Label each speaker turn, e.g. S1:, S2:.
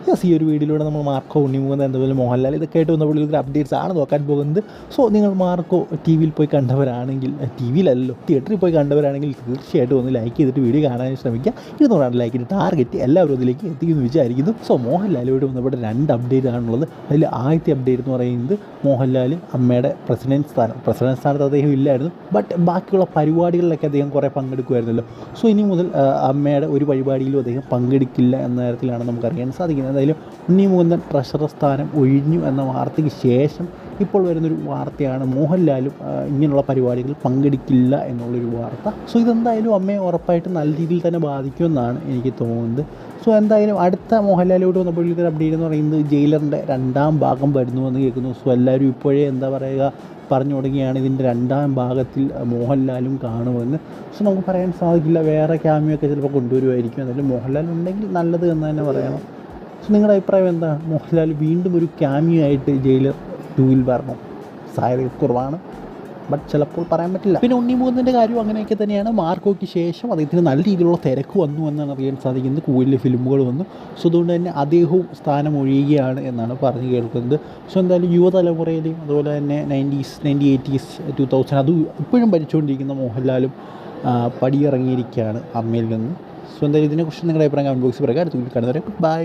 S1: Yes, ഈ ഒരു വീഡിയോയിലൂടെ നമ്മൾ മാർക്കോ, ഉണ്ണിമുകുന്ദൻ, അതുപോലെ മോഹൻലാൽ ഇതൊക്കെ ആയിട്ട് വന്നപ്പോൾ ഇതിലൊരു അപ്ഡേറ്റ്സ് ആണ് നോക്കാൻ പോകുന്നത്. സോ നിങ്ങൾ മാർക്കോ ടി വിയിൽ പോയി കണ്ടവരാണെങ്കിൽ, ടി വിയിലല്ലോ തിയേറ്ററിൽ പോയി കണ്ടവരാണെങ്കിൽ തീർച്ചയായിട്ടും ഒന്ന് ലൈക്ക് ചെയ്തിട്ട് വീഡിയോ കാണാൻ ശ്രമിക്കുക. 200 ലൈക്കിൻ്റെ ടാർഗറ്റ് എല്ലാവരും അതിലേക്ക് എത്തിക്കുമെന്ന് വിചാരിക്കുന്നു. സോ മോഹൻലാലോട് വന്നപ്പോൾ 2 അപ്ഡേറ്റ് ആണുള്ളത്. അതിൽ ആദ്യത്തെ അപ്ഡേറ്റ് എന്ന് പറയുന്നത് മോഹൻലാൽ അമ്മയുടെ പ്രസിഡൻറ്റ് സ്ഥാനത്ത് അദ്ദേഹം ഇല്ലായിരുന്നു, ബട്ട് ബാക്കിയുള്ള പരിപാടികളിലൊക്കെ അദ്ദേഹം കുറേ പങ്കെടുക്കുമായിരുന്നല്ലോ. സോ ഇനി മുതൽ അമ്മയുടെ ഒരു പരിപാടിയിലും അദ്ദേഹം പങ്കെടുക്കില്ല എന്ന തരത്തിലാണ് നമുക്കറിയാൻ സാധിക്കുന്നത്. എന്തായാലും ഉണ്ണിമുകുന്ദൻ ട്രഷറർ സ്ഥാനം ഒഴിഞ്ഞു എന്ന വാർത്തയ്ക്ക് ശേഷം ഇപ്പോൾ വരുന്നൊരു വാർത്തയാണ് മോഹൻലാലും ഇങ്ങനെയുള്ള പരിപാടികളിൽ പങ്കെടുക്കില്ല എന്നുള്ളൊരു വാർത്ത. സോ ഇതെന്തായാലും അമ്മയെ ഉറപ്പായിട്ട് നല്ല രീതിയിൽ തന്നെ ബാധിക്കുമെന്നാണ് എനിക്ക് തോന്നുന്നത്. സോ എന്തായാലും അടുത്ത മോഹൻലാലോട്ട് വന്നപ്പോൾ ഇതൊരു അപ്ഡേറ്റ് എന്ന് പറയുന്നത് ജയിലറിൻ്റെ 2ാം ഭാഗം വരുന്നുവെന്ന് കേൾക്കുന്നു. സോ എല്ലാവരും ഇപ്പോഴേ എന്താ പറയുക പറഞ്ഞു തുടങ്ങിയാണ് ഇതിൻ്റെ 2ാം ഭാഗത്തിൽ മോഹൻലാലും കാണുമെന്ന്. സോ നമുക്ക് പറയാൻ സാധിക്കില്ല, വേറെ ക്യാമിയൊക്കെ ചിലപ്പോൾ കൊണ്ടുവരുമായിരിക്കും. എന്തായാലും മോഹൻലാൽ ഉണ്ടെങ്കിൽ നല്ലത് എന്ന് തന്നെ പറയണം. സോ നിങ്ങളുടെ അഭിപ്രായം എന്താണ്? മോഹൻലാൽ വീണ്ടും ഒരു ക്യാമിയോ ആയിട്ട് ജയിലർ 2ൽ വരണം? സാധ്യത കുറവാണ്, ബട്ട് ചിലപ്പോൾ പറയാൻ പറ്റില്ല. പിന്നെ ഉണ്ണിമുകുന്ദൻ്റെ കാര്യം അങ്ങനെയൊക്കെ തന്നെയാണ്. മാർക്കോയ്ക്ക് ശേഷം അദ്ദേഹത്തിന് നല്ല രീതിയിലുള്ള തിരക്ക് വന്നു എന്നാണ് അറിയാൻ സാധിക്കുന്നത്. കൂടുതൽ ഫിലിമുകൾ വന്നു. സോ അതുകൊണ്ട് തന്നെ അദ്ദേഹവും സ്ഥാനം ഒഴിയുകയാണ് എന്നാണ് പറഞ്ഞു കേൾക്കുന്നത്. സോ എന്തായാലും യുവതലമുറയിലെയും അതുപോലെ തന്നെ 90s 1980s 2000 അത് ഇപ്പോഴും ഭരിച്ചുകൊണ്ടിരിക്കുന്ന മോഹൻലാലും പടിയിറങ്ങിയിരിക്കുകയാണ് അമ്മയിൽ നിന്ന്. സോ എന്തായാലും ഇതിനെക്കുറിച്ച് നിങ്ങളുടെ അഭിപ്രായം കമൻറ്റ് ബോക്സിൽ പറയുക. അടുത്ത വീഡിയോയിൽ കാണുന്നവരെ ബൈ.